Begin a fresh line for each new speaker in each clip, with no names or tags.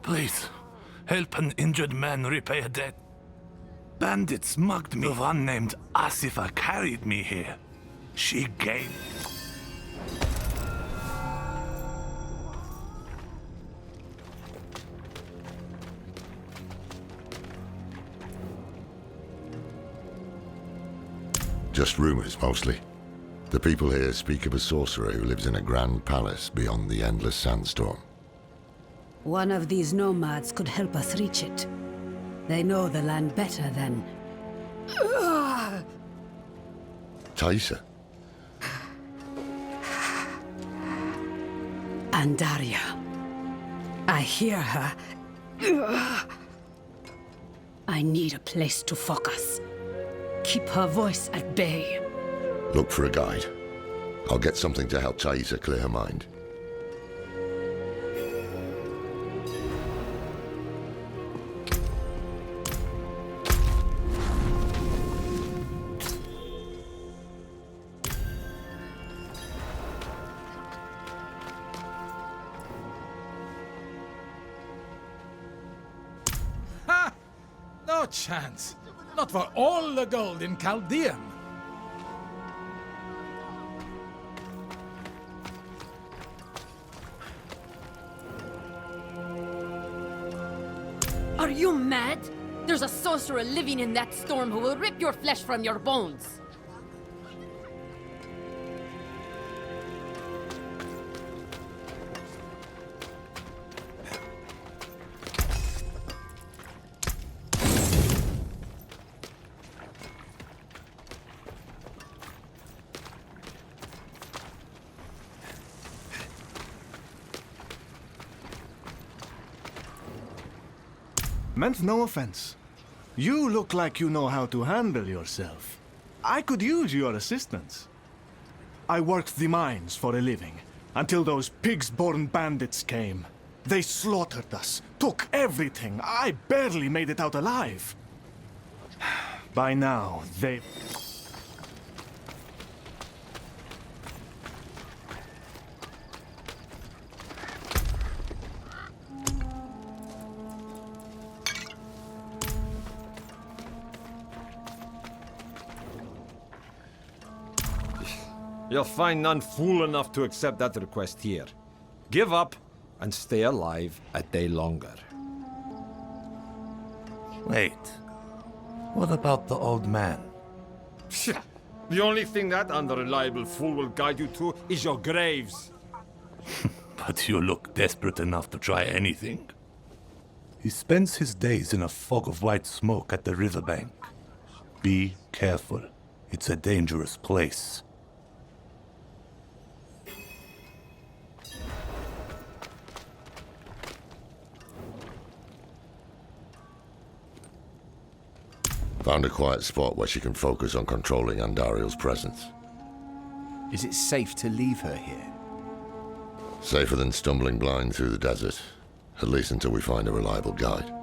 Please, help an injured man repay a debt. Bandits mugged me. The one named Asifa carried me here. She gave...
Just rumors, mostly. The people here speak of a sorcerer who lives in a grand palace beyond the endless sandstorm.
One of these nomads could help us reach it. They know the land better than...
Taisa?
Andaria. I hear her. I need a place to focus. Keep her voice at bay.
Look for a guide. I'll get something to help Taisa clear her mind.
Ha! No chance. Not for all the gold in Chaldean.
Are you mad? There's a sorcerer living in that storm who will rip your flesh from your bones.
Meant no offense. You look like you know how to handle yourself. I could use your assistance. I worked the mines for a living, until those pigs-born bandits came. They slaughtered us, took everything. I barely made it out alive. By now, they...
You'll find none fool enough to accept that request here. Give up and stay alive a day longer.
Wait. What about the old man?
Psha! The only thing that unreliable fool will guide you to is your graves.
But you look desperate enough to try anything. He spends his days in a fog of white smoke at the riverbank. Be careful. It's a dangerous place.
Found a quiet spot where she can focus on controlling Andariel's presence.
Is it safe to leave her here?
Safer than stumbling blind through the desert. At least until we find a reliable guide.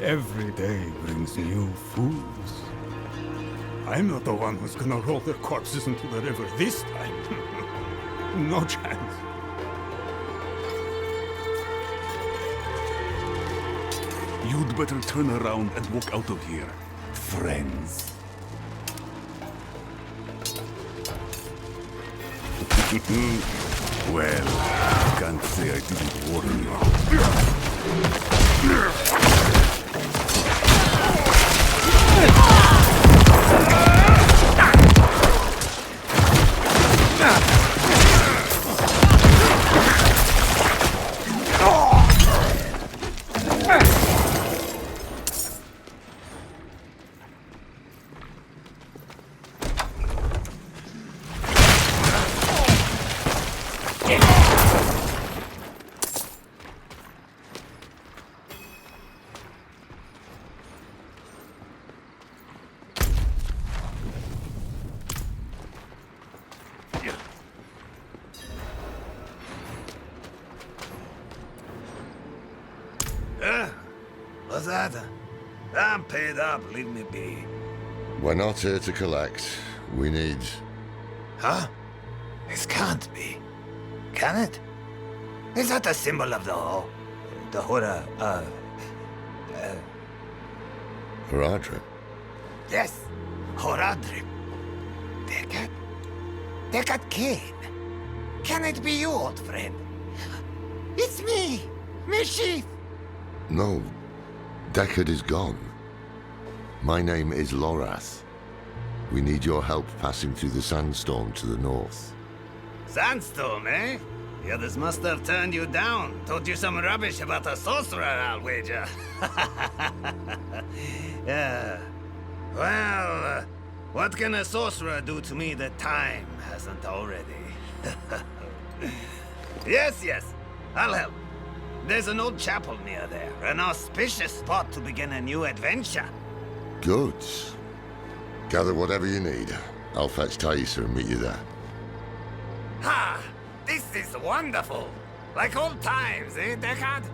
Every day brings new fools. I'm not the one who's gonna roll their corpses into the river this time. No chance.
You'd better turn around and walk out of here, friends. Well, can't say I didn't warn
What's that? I'm paid up, leave me be.
We're not here to collect. We need...
Huh? This can't be. Can it? Is that a symbol of the Hora,
Haradrim?
Yes, Horadrim. Dekat Kane. Can it be you, old friend? It's me, Mischief.
No. Deckard is gone. My name is Lorath. We need your help passing through the sandstorm to the north.
Sandstorm, eh? Yeah, this must have turned you down. Told you some rubbish about a sorcerer, I'll wager. Yeah. Well, what can a sorcerer do to me that time hasn't already? Yes, I'll help. There's an old chapel near there, an auspicious spot to begin a new adventure.
Good. Gather whatever you need. I'll fetch Thaisa and meet you there.
Ha! This is wonderful! Like old times, eh, Deckard?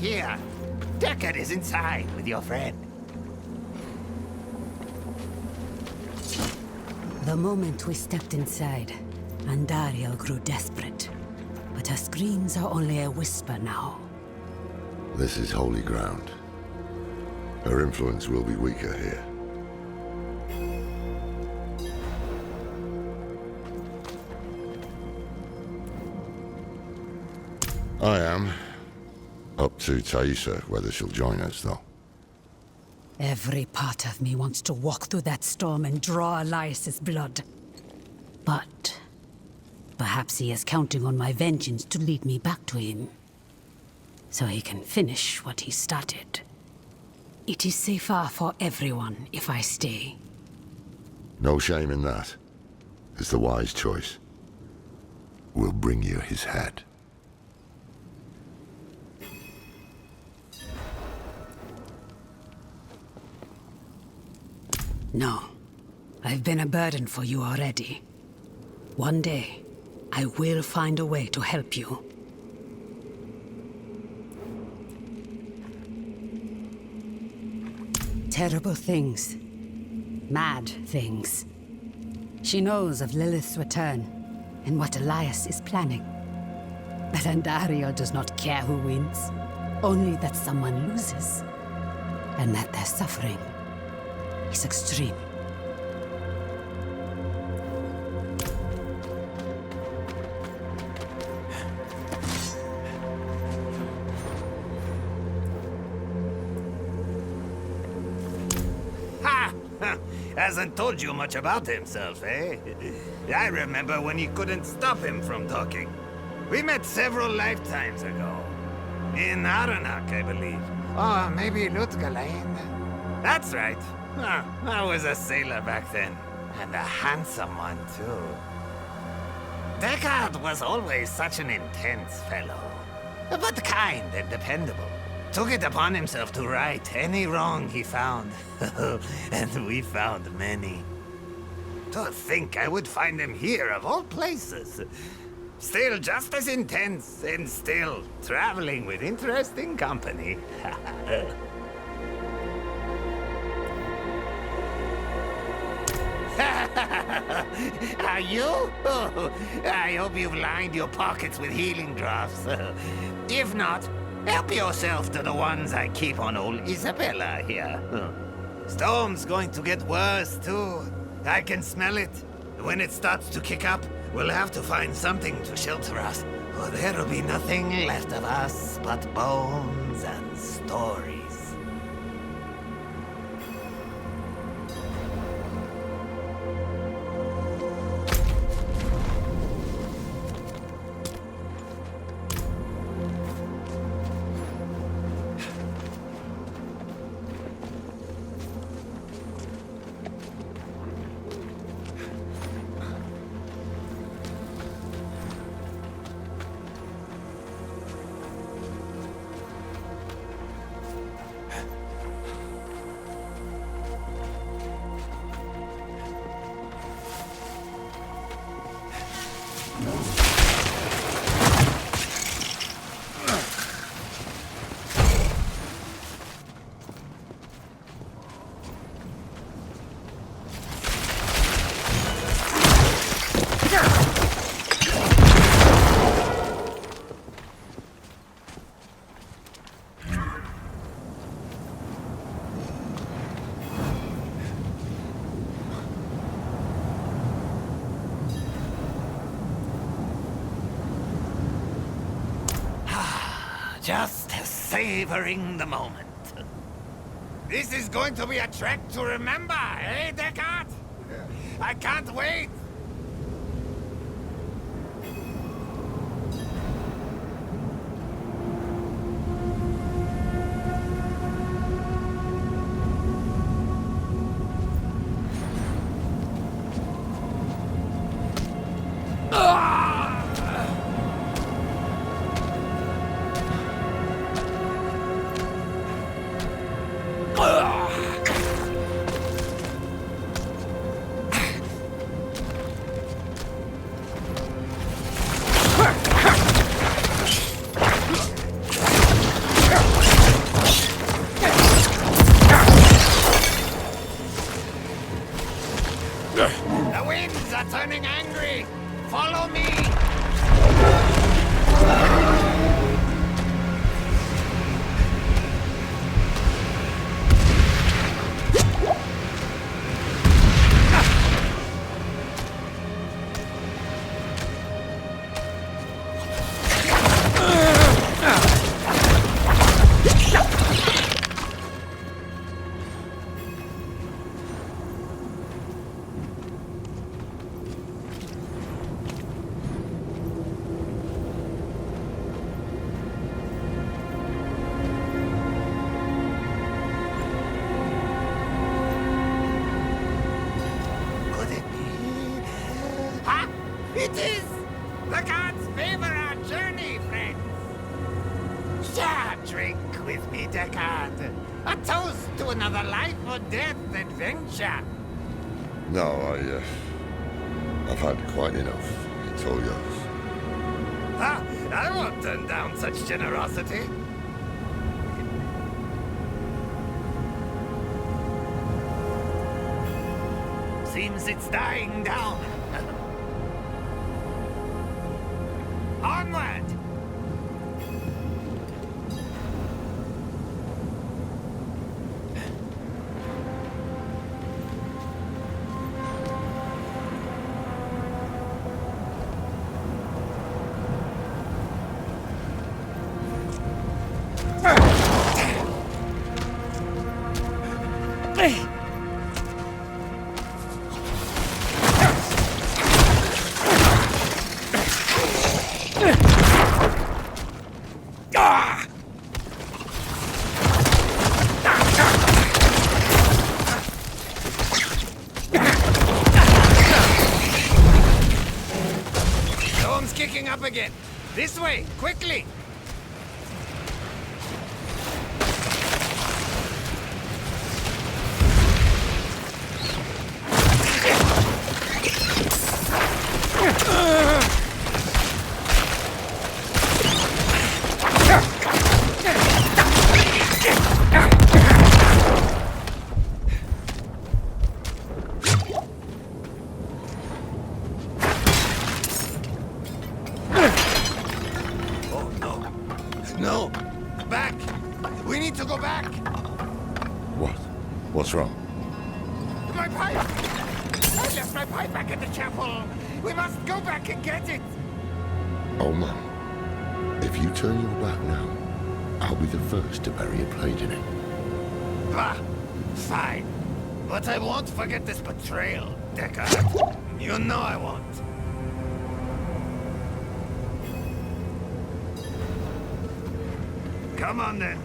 here. Deckard is inside with your friend.
The moment we stepped inside, Andariel grew desperate. But her screams are only a whisper now.
This is holy ground. Her influence will be weaker here. I am. Up to Taissa, whether she'll join us, though.
Every part of me wants to walk through that storm and draw Elias's blood. But perhaps he is counting on my vengeance to lead me back to him, so he can finish what he started. It is safer for everyone if I stay.
No shame in that. It's the wise choice. We'll bring you his head.
No. I've been a burden for you already. One day, I will find a way to help you. Terrible things. Mad things. She knows of Lilith's return and what Elias is planning. But Andariel does not care who wins. Only that someone loses. And that their suffering is extreme.
Ha! Hasn't told you much about himself, eh? I remember when you couldn't stop him from talking. We met several lifetimes ago. In Aranak, I believe. Or maybe Lutgalain. That's right. I was a sailor back then. And a handsome one, too. Deckard was always such an intense fellow. But kind and dependable. Took it upon himself to right any wrong he found. And we found many. To think I would find him here, of all places. Still just as intense, and still traveling with interesting company. Are you? Oh, I hope you've lined your pockets with healing drops. If not, help yourself to the ones I keep on old Isabella here. Storm's going to get worse, too. I can smell it. When it starts to kick up, we'll have to find something to shelter us. Or there'll be nothing left of us but bones and stories. Just savoring the moment. This is going to be a trek to remember, eh, Deckard? I can't wait! The winds are turning angry! Follow me! Could it be? Ha! It is! The gods favor our journey, friends! Share a drink with me, Deckard. A toast to another life or death adventure.
No, I've had quite enough. It's all yours.
Ah, I won't turn down such generosity. Seems it's dying down. Onward! Storm's kicking up again. This way, quickly! Oh no. No! Back! We need to go back!
What? What's wrong?
My pipe! I left my pipe back at the chapel! We must go back and get it!
Oh, Mum. If you turn your back now, I'll be the first to bury a blade in it.
Bah! Fine. But I won't forget this betrayal, Deckard. You know I won't. Come on then.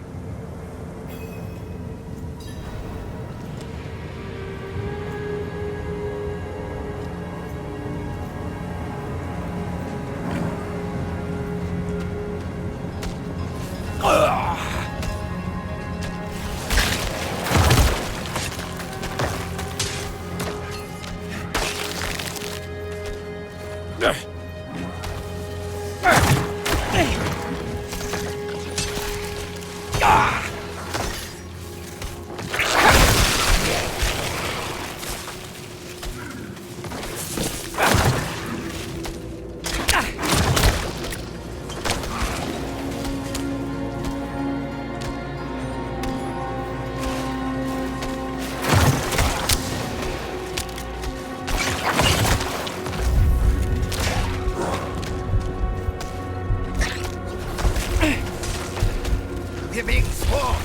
The big sword!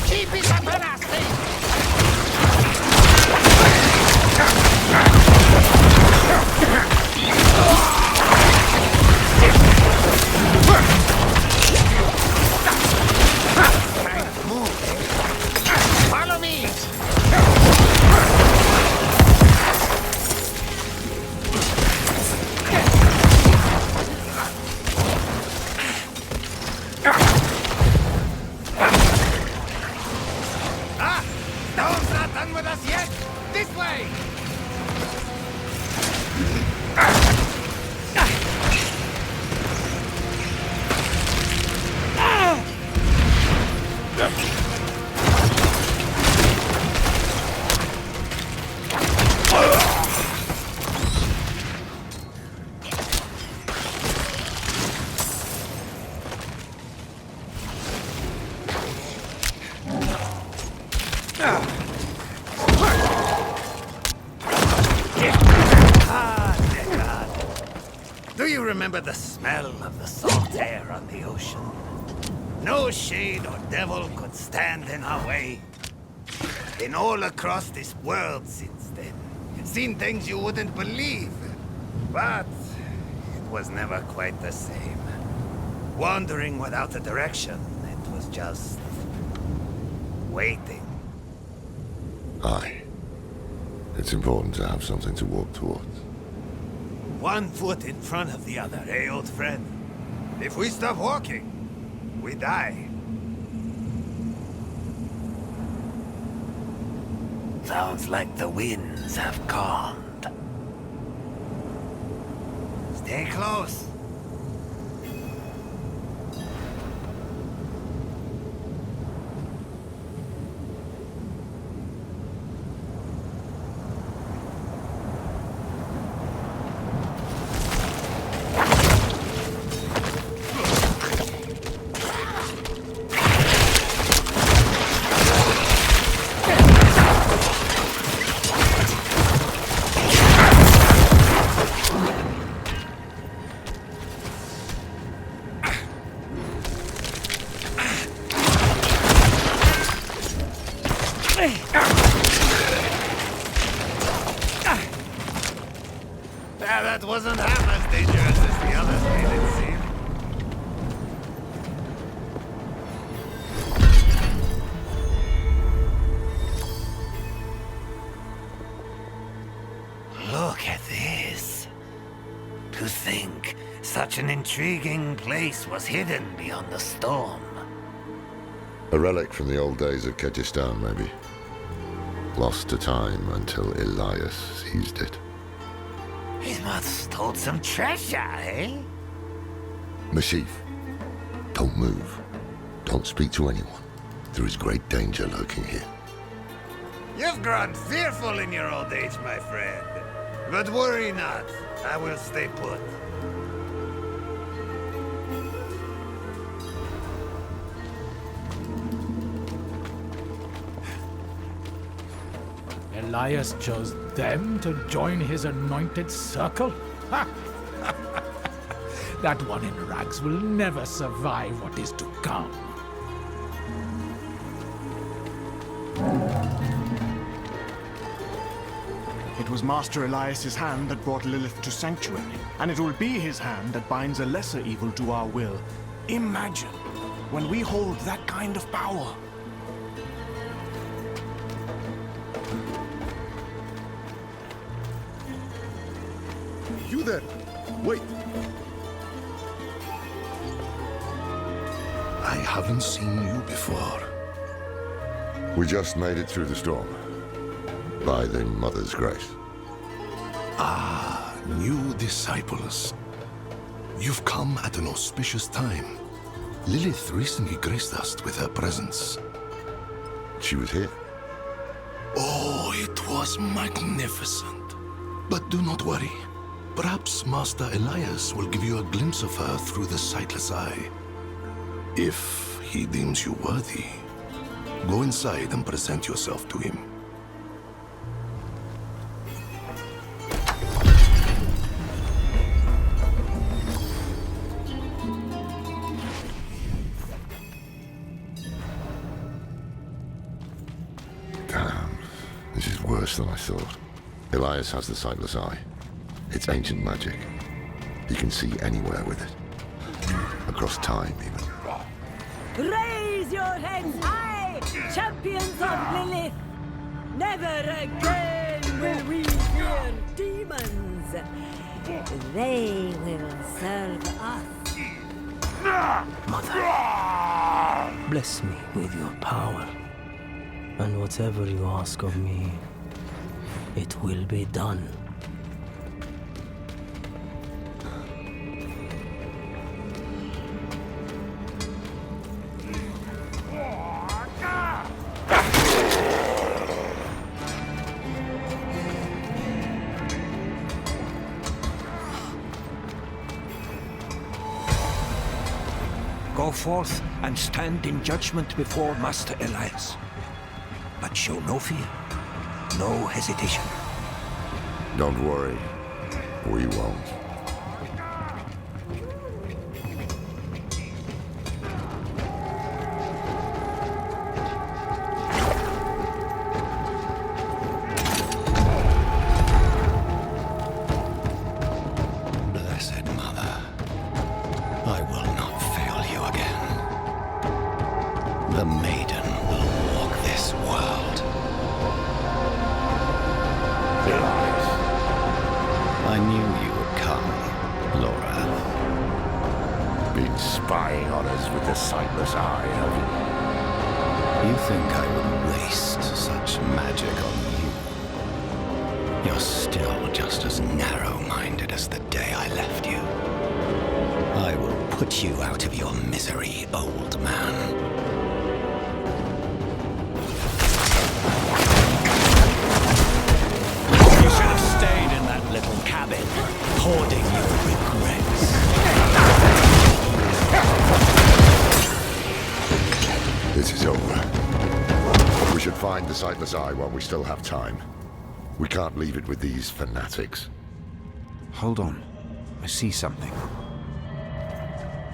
Keep it up on our stage! Move! Follow me! Ah! Storm's not done with us yet! This way! Do you remember the smell of the salt air on the ocean? No shade or devil could stand in our way. Been all across this world since then. Seen things you wouldn't believe. But it was never quite the same. Wandering without a direction, it was just waiting.
Aye. It's important to have something to walk towards.
One foot in front of the other, eh, old friend? If we stop walking, we die. Sounds like the winds have calmed. Stay close. That wasn't half as dangerous as the others made it seem. Look at this. To think such an intriguing place was hidden beyond the storm.
A relic from the old days of Kyrgyzstan, maybe. Lost to time until Elias seized it.
He must hold some treasure, eh?
Mashif, don't move. Don't speak to anyone. There is great danger lurking here.
You've grown fearful in your old age, my friend. But worry not. I will stay put.
Elias chose them to join his anointed circle? Ha! That one in rags will never survive what is to come.
It was Master Elias's hand that brought Lilith to Sanctuary, and it will be his hand that binds a lesser evil to our will. Imagine when we hold that kind of power.
You there! Wait! I haven't seen you before.
We just made it through the storm. By the Mother's grace.
Ah, new disciples. You've come at an auspicious time. Lilith recently graced us with her presence.
She was here.
Oh, it was magnificent. But do not worry. Perhaps Master Elias will give you a glimpse of her through the sightless eye. If he deems you worthy, go inside and present yourself to him.
Damn, this is worse than I thought. Elias has the sightless eye. It's ancient magic. He can see anywhere with it. Across time, even.
Raise your heads high, champions of Lilith! Never again will we fear demons. They will serve us.
Mother, bless me with your power. And whatever you ask of me, it will be done.
Go forth and stand in judgment before Master Elias. but show no fear, no hesitation.
Don't worry. We won't.
Blessed Mother, I will not fail you again. The maiden will walk this world.
Elias.
I knew you would come, Laura.
Been spying on us with the sightless eye, have you?
You think I would waste such magic on you? You're still just as narrow-minded as the day I left you. I will put you out of your misery, old man. You should have stayed in that little cabin, hoarding your regrets.
This is over. We should find the sightless eye while we still have time. We can't leave it with these fanatics.
Hold on. I see something.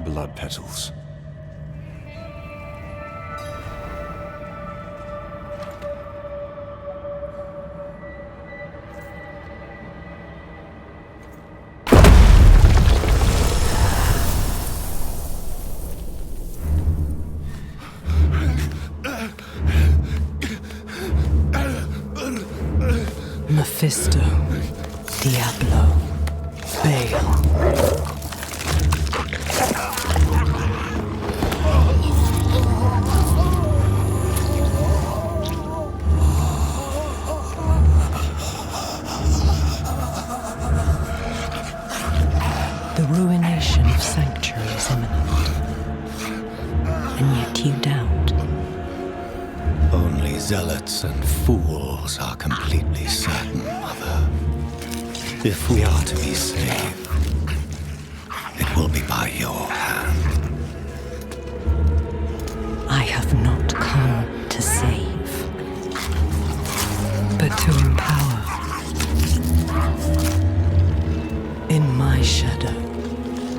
Blood petals.
Mephisto, Diablo, Baal. The ruination of Sanctuary is imminent. And yet you doubt.
Only zealots and fools are completely certain, Mother. If we are to be saved, it will be by your hand.
I have not come to save, but to empower. In my shadow,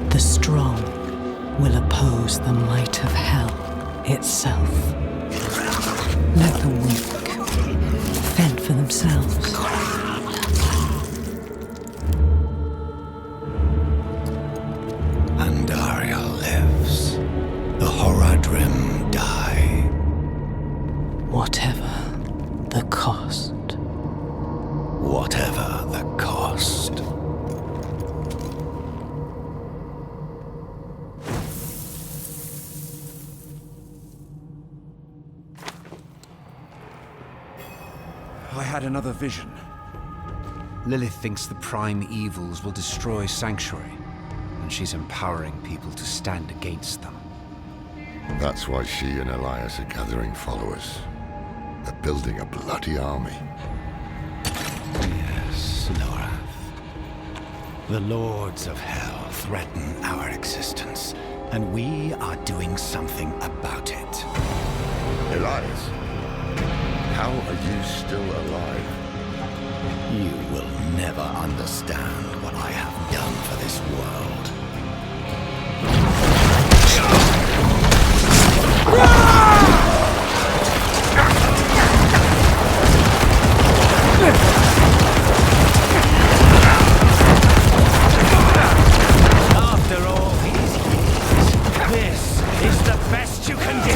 the strong will oppose the might of hell itself. Let the weak fend for themselves.
Andaria lives. The Horadrim die.
Whatever the cost.
Whatever the cost.
I had another vision. Lilith thinks the prime evils will destroy Sanctuary, and she's empowering people to stand against them.
That's why she and Elias are gathering followers. They're building a bloody army.
Yes, Laura. The Lords of Hell threaten our existence, and we are doing something about it.
Elias, how are you still alive?
You will never understand what I have done for this world. After all these years, this is the best you can do.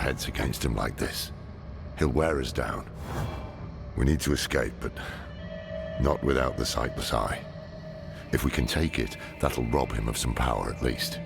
heads against him like this. He'll wear us down. We need to escape, but not without the Sightless Eye. If we can take it, that'll rob him of some power at least.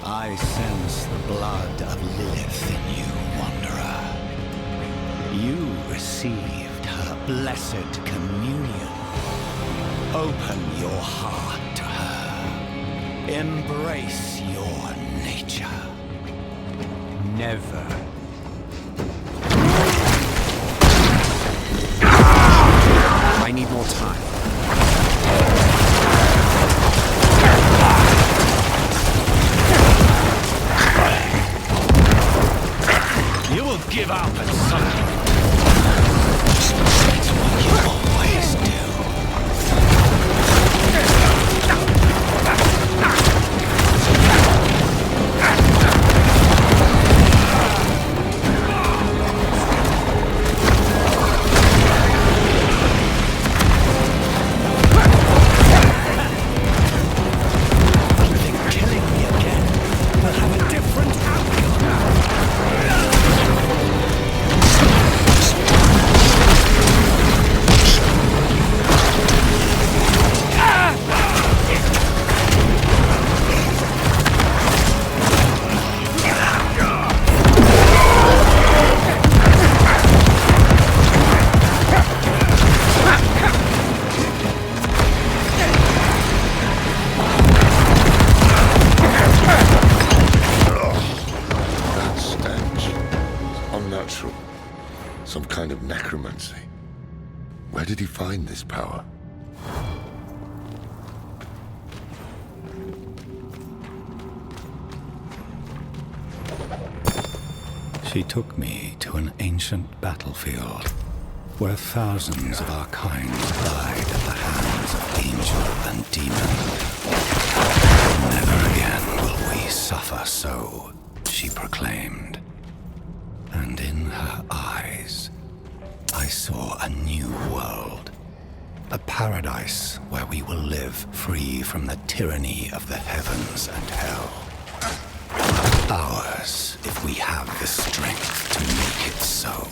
I sense the blood of Lilith in you, Wanderer. You received her blessed communion. Open your heart to her. Embrace your nature.
Never. I need more time.
You will give up at some point. It's what you always do. You think killing me again will have a different outcome?
That stench. Unnatural. Some kind of necromancy. Where did he find this power?
She took me to an ancient battlefield where thousands of our kind died at the hands of angel and demon. Never again will we suffer so, she proclaimed. And in her eyes, I saw a new world. A paradise where we will live free from the tyranny of the heavens and hell. Ours, if we have the strength to make it so.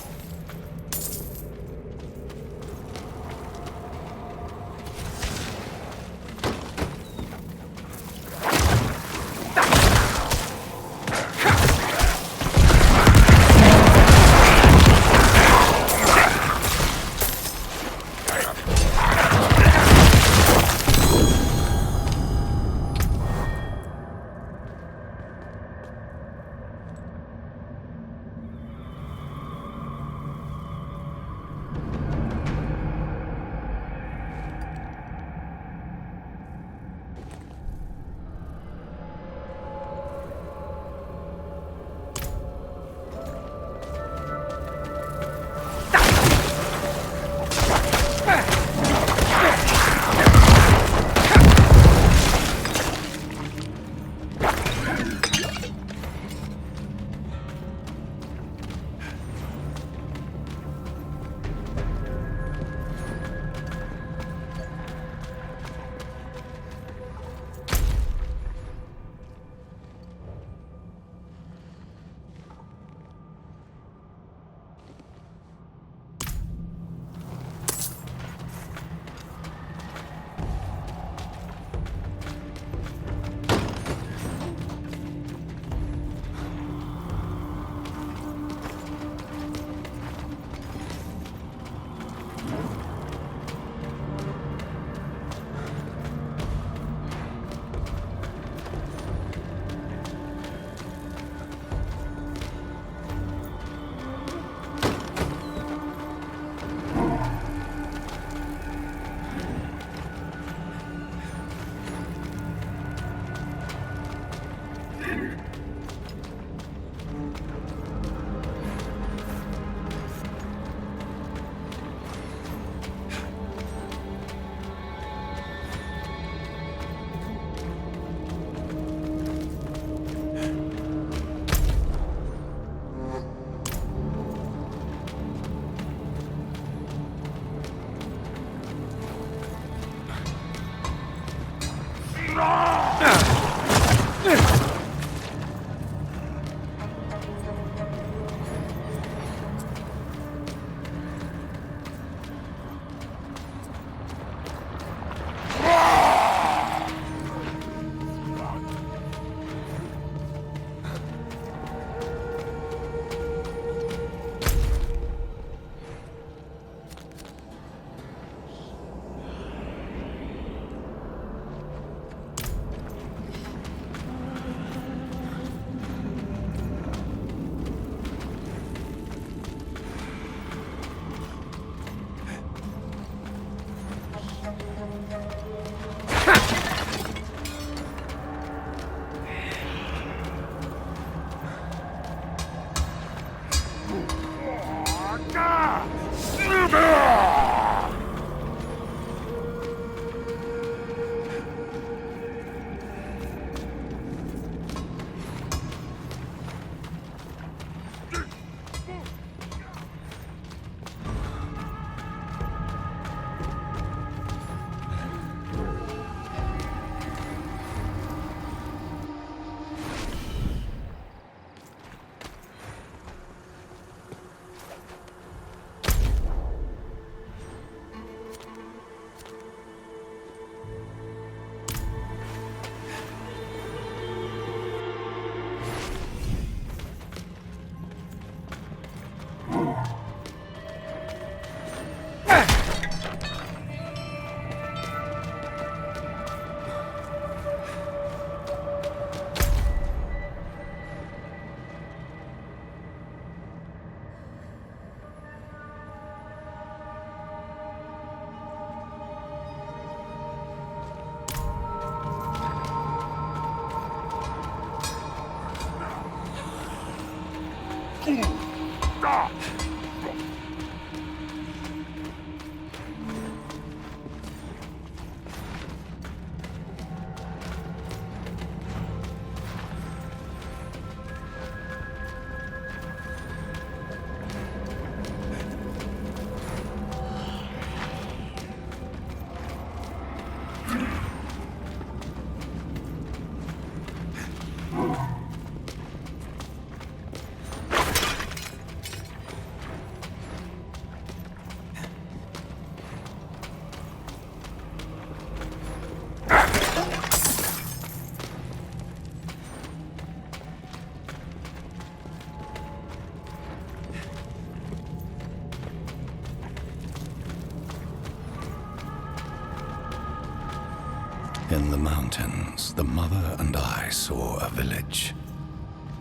In the mountains, the mother and I saw a village.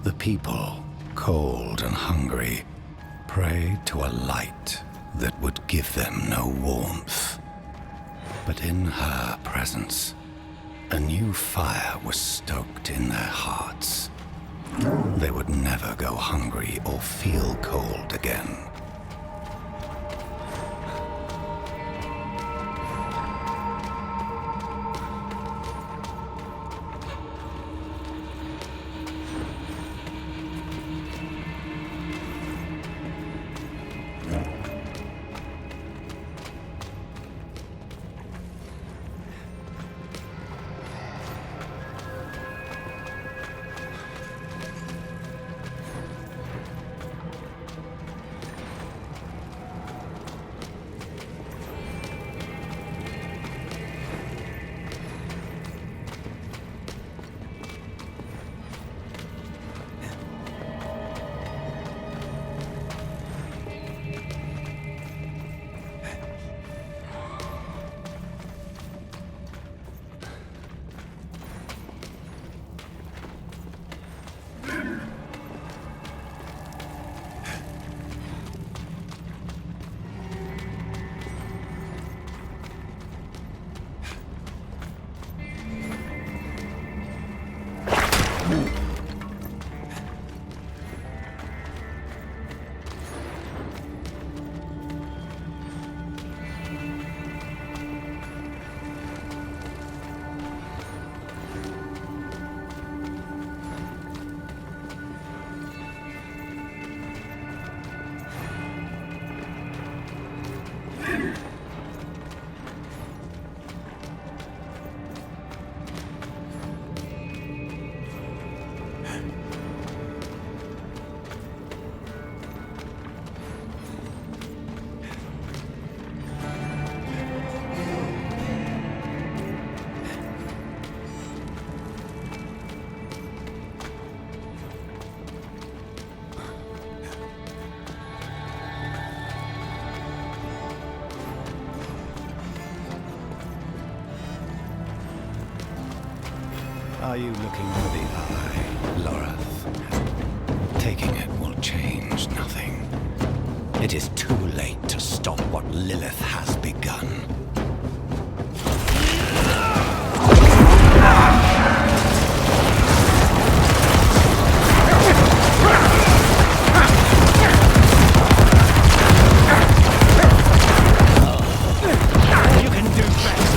The people, cold and hungry, prayed to a light that would give them no warmth. But in her presence, a new fire was stoked in their hearts. They would never go hungry or feel cold again. Are you looking for the eye, Lorath? Taking it will change nothing. It is too late to stop what Lilith has begun.
You can do better.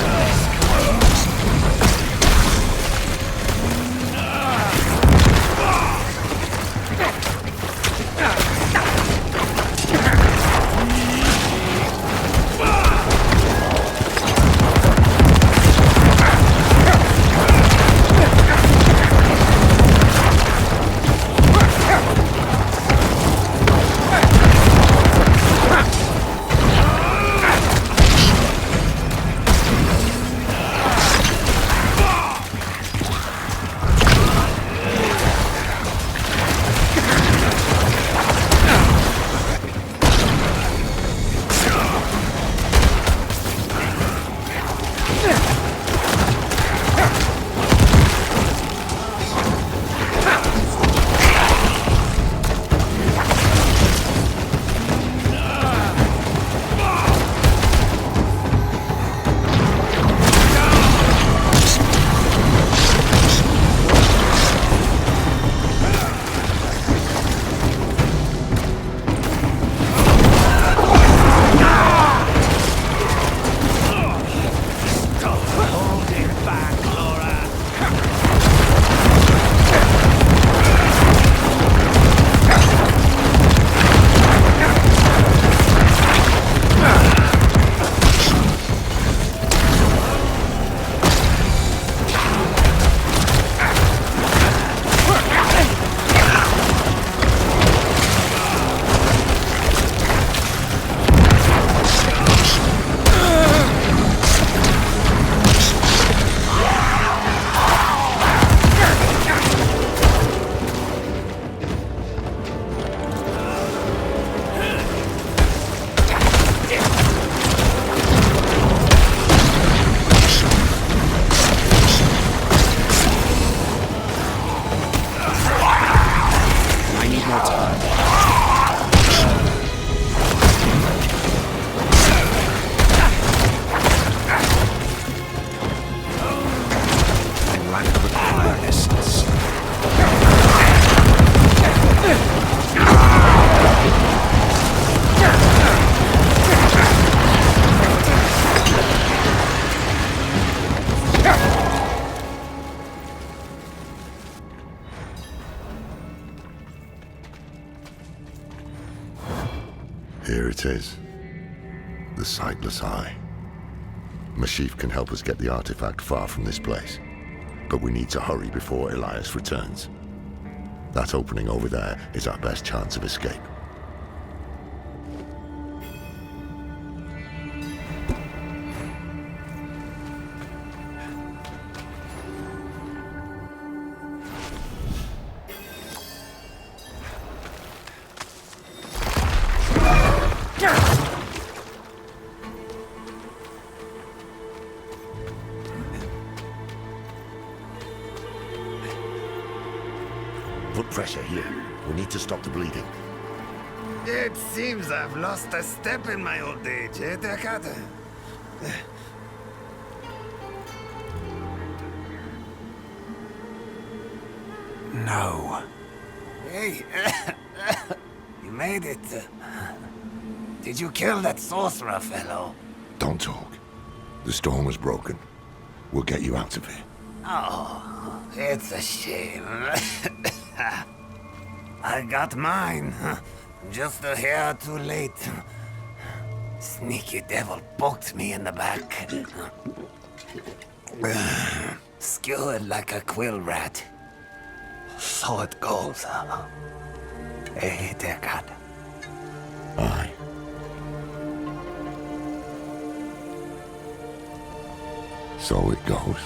Here it is. The Sightless Eye. Mashif can help us get the artifact far from this place. But we need to hurry before Elias returns. That opening over there is our best chance of escape. Put pressure here. We need to stop the bleeding.
It seems I've lost a step in my old age, eh, Takata?
No.
Hey, you made it. Did you kill that sorcerer fellow?
Don't talk. The storm was broken. We'll get you out of here.
Oh, it's a shame. I got mine. Just a hair too late. Sneaky devil poked me in the back. Skewered like a quill rat. So it goes. Hey, Deckard.
Aye. So it goes.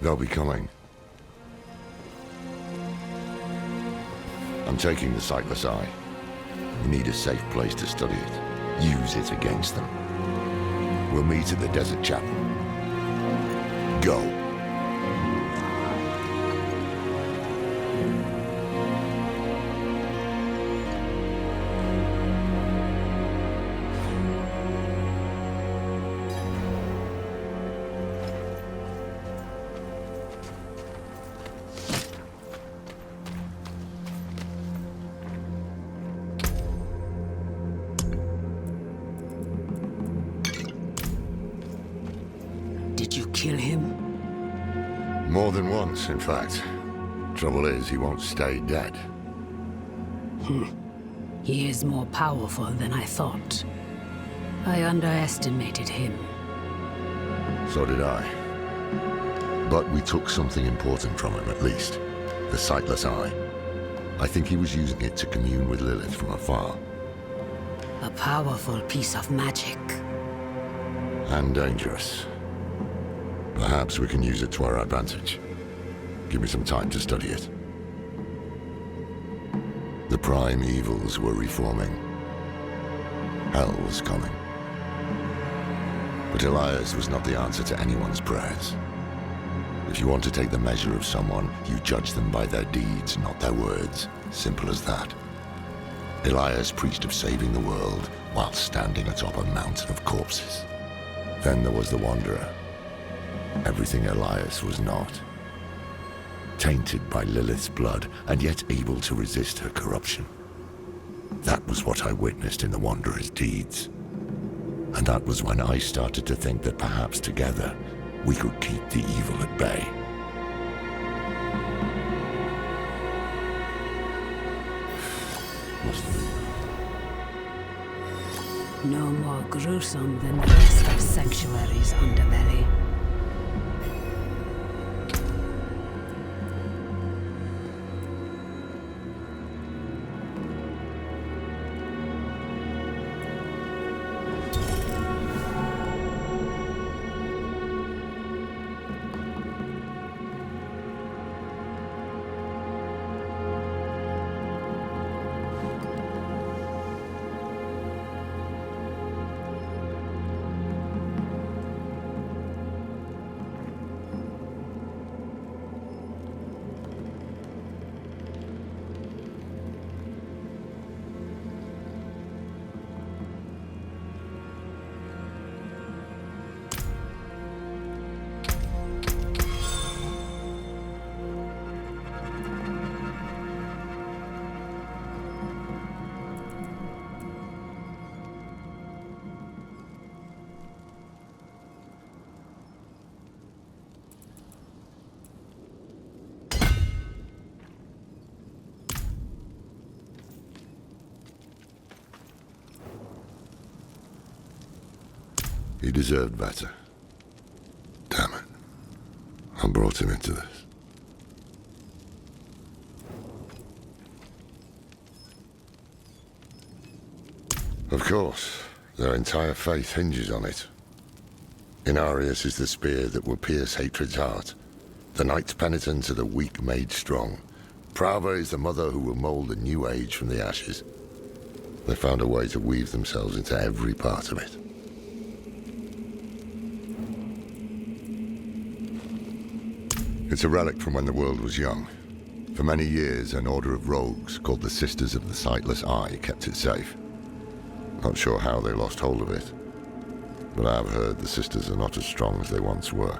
They'll be coming. I'm taking the Sightless Eye. We need a safe place to study it. Use it against them. We'll meet at the Desert Chapel. Go.
Did you kill him?
More than once, in fact. Trouble is, he won't stay dead.
He is more powerful than I thought. I underestimated him.
So did I. But we took something important from him, at least. The Sightless Eye. I think he was using it to commune with Lilith from afar.
A powerful piece of magic.
And dangerous. Perhaps we can use it to our advantage. Give me some time to study it. The prime evils were reforming. Hell was coming. But Elias was not the answer to anyone's prayers. If you want to take the measure of someone, you judge them by their deeds, not their words. Simple as that. Elias preached of saving the world while standing atop a mountain of corpses. Then there was the Wanderer. Everything Elias was not. Tainted by Lilith's blood, and yet able to resist her corruption. That was what I witnessed in the Wanderer's deeds. And that was when I started to think that perhaps together, we could keep the evil at bay.
No more gruesome than the rest of Sanctuary's underbelly.
He deserved better. Damn it. I brought him into this. Of course, their entire faith hinges on it. Inarius is the spear that will pierce hatred's heart. The knight's penitent are the weak made strong. Prava is the mother who will mold a new age from the ashes. They found a way to weave themselves into every part of it. It's a relic from when the world was young. For many years, an order of rogues called the Sisters of the Sightless Eye kept it safe. Not sure how they lost hold of it, but I've heard the Sisters are not as strong as they once were.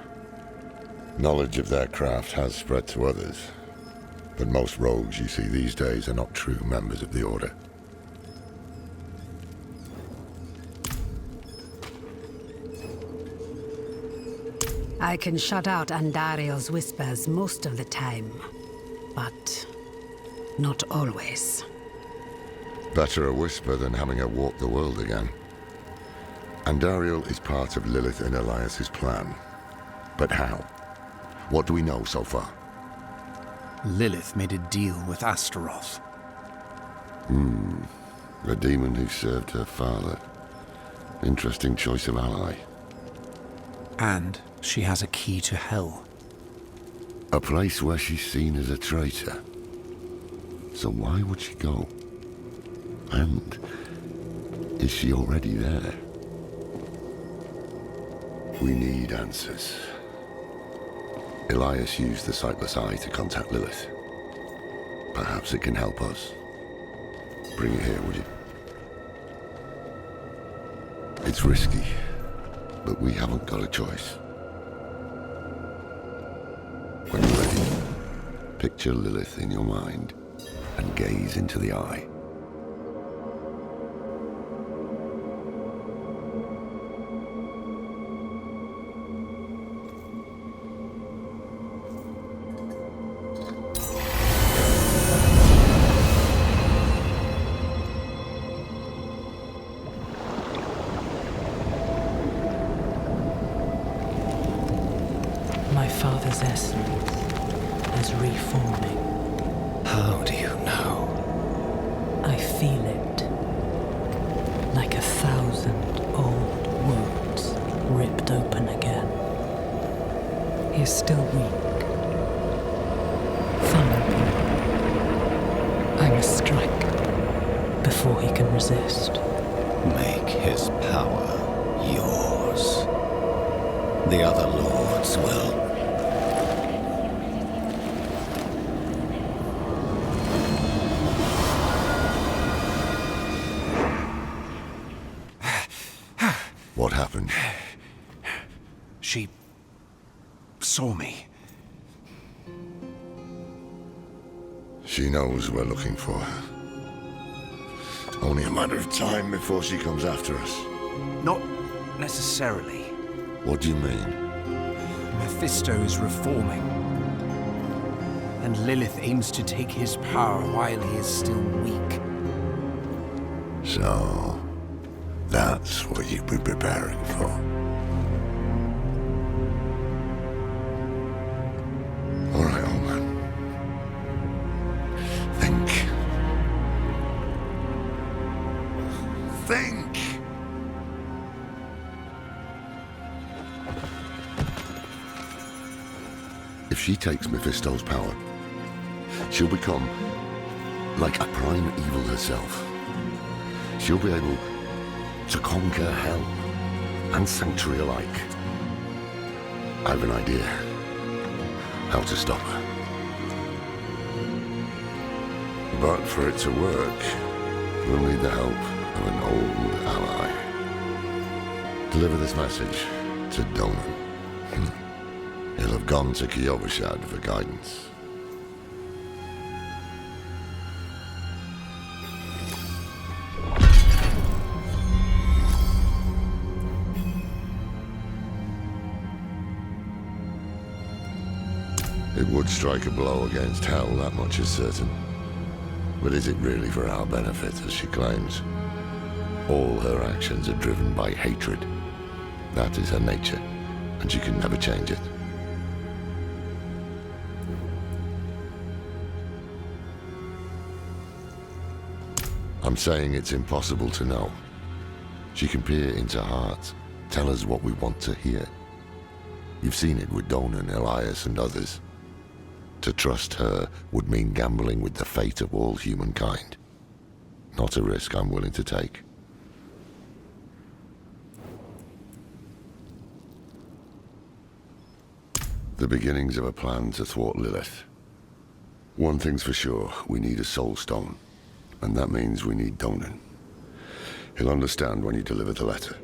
Knowledge of their craft has spread to others, but most rogues you see these days are not true members of the Order.
I can shut out Andariel's whispers most of the time, but not always.
Better a whisper than having her walk the world again. Andariel is part of Lilith and Elias's plan. But how? What do we know so far?
Lilith made a deal with Astaroth.
The demon who served her father. Interesting choice of ally.
And she has a key to Hell.
A place where she's seen as a traitor. So why would she go? And is she already there? We need answers. Elias used the sightless eye to contact Lilith. Perhaps it can help us. Bring it here, would you? It's risky, but we haven't got a choice. When you're ready, picture Lilith in your mind and gaze into the eye.
My father's essence is reforming.
How do you know?
I feel it. Like 1,000 old wounds ripped open again. He is still weak. Follow me. I must strike before he can resist.
Make his power yours. The other lords will.
What happened?
She saw me.
She knows we're looking for her. Only a matter of time before she comes after us.
Not necessarily.
What do you mean?
Mephisto is reforming. And Lilith aims to take his power while he is still weak.
So, that's what you've been preparing for. All right, old man. Think. Think! If she takes Mephisto's power, she'll become like a prime evil herself. She'll be able to conquer hell and sanctuary alike. I have an idea how to stop her. But for it to work, we'll need the help of an old ally. Deliver this message to Donan. He'll have gone to Kyovashad for guidance. It would strike a blow against Hell, that much is certain. But is it really for our benefit, as she claims? All her actions are driven by hatred. That is her nature, and she can never change it. I'm saying it's impossible to know. She can peer into hearts, tell us what we want to hear. You've seen it with Donan, Elias, and others. To trust her would mean gambling with the fate of all humankind. Not a risk I'm willing to take. The beginnings of a plan to thwart Lilith. One thing's for sure, we need a soul stone. And that means we need Donan. He'll understand when you deliver the letter.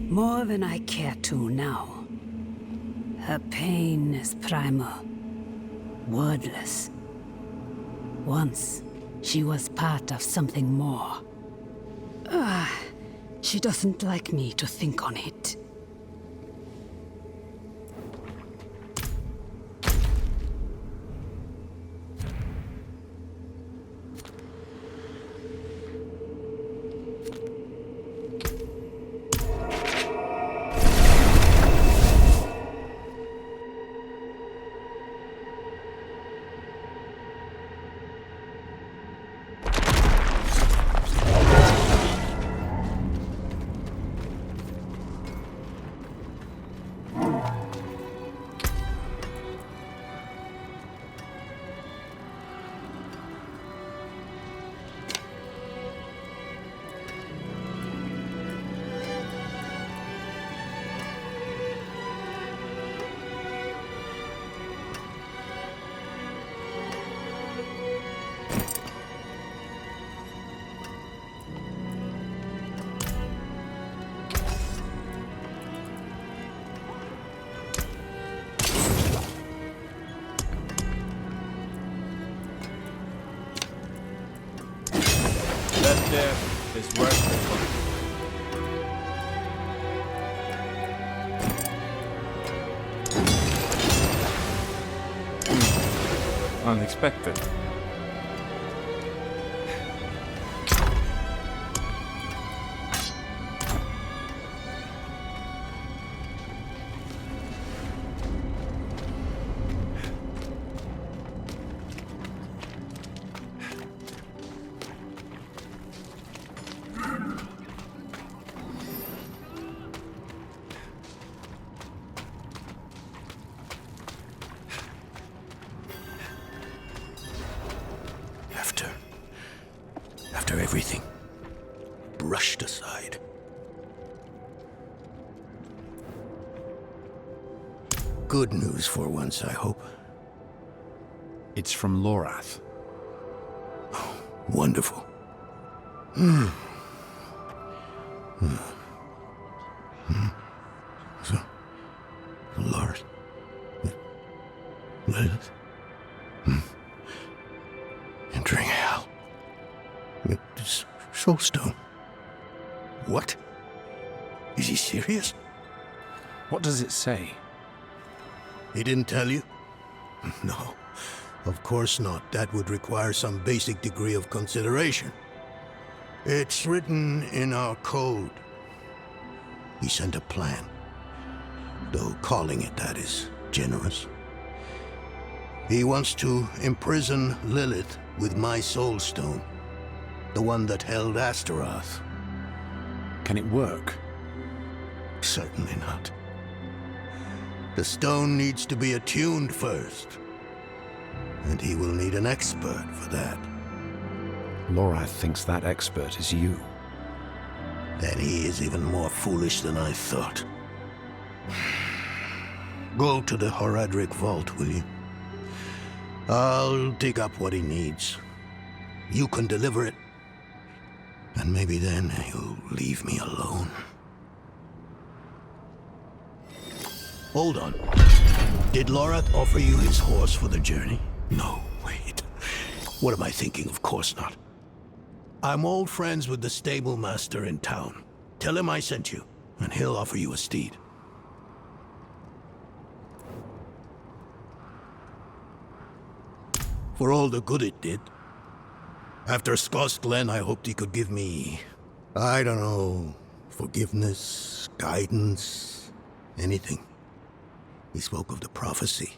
More than I care to now. Her pain is primal, wordless. Once, she was part of something more. She doesn't like me to think on it.
unexpected.
After everything brushed aside. Good news for once, I hope.
It's from Lorath.
Oh, wonderful. So, Lord, Lilith, entering hell. This soulstone. What? Is he serious?
What does it say?
He didn't tell you? No, of course not. That would require some basic degree of consideration. It's written in our code. He sent a plan, though calling it that is generous. He wants to imprison Lilith with my soulstone, the one that held Astaroth.
Can it work?
Certainly not. The stone needs to be attuned first, and he will need an expert for that.
Lorath thinks that expert is you.
Then he is even more foolish than I thought. Go to the Horadric vault, will you? I'll dig up what he needs. You can deliver it, and maybe then he'll leave me alone. Hold on. Did Lorath offer you his horse for the journey? No, wait. What am I thinking? Of course not. I'm old friends with the stable master in town. Tell him I sent you, and he'll offer you a steed. For all the good it did. After Skost Glen, I hoped he could give me, I don't know, forgiveness, guidance, anything. He spoke of the prophecy,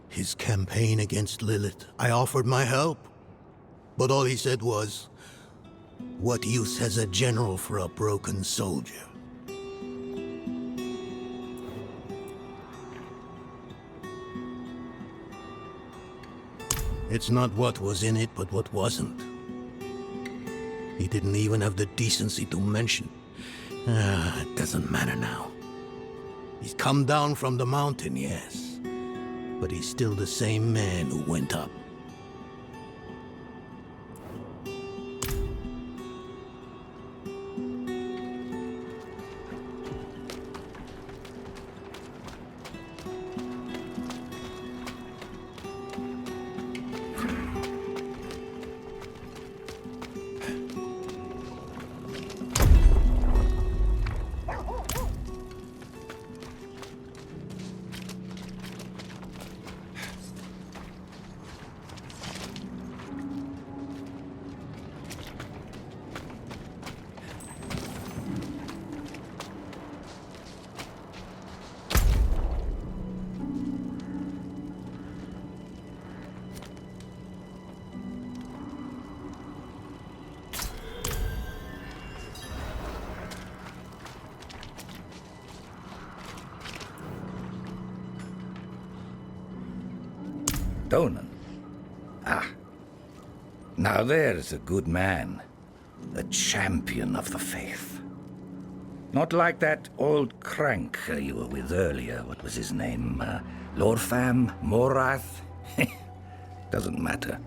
his campaign against Lilith. I offered my help, but all he said was, "What use has a general for a broken soldier?" It's not what was in it, but what wasn't. He didn't even have the decency to mention. It doesn't matter now. He's come down from the mountain, yes, but he's still the same man who went up.
Donan. Ah. Now there's a good man. A champion of the faith. Not like that old crank you were with earlier. What was his name? Lorfam? Morath? Doesn't matter.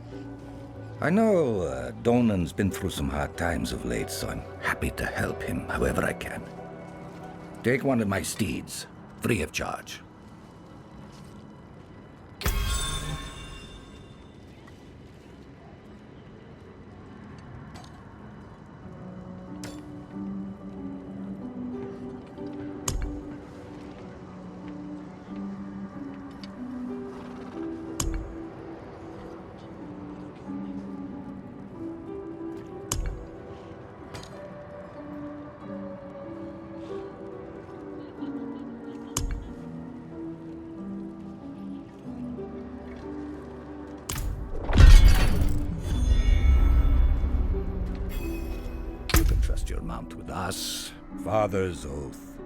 I know Donan's been through some hard times of late, so I'm happy to help him however I can. Take one of my steeds, free of charge.
Alas, father's oath.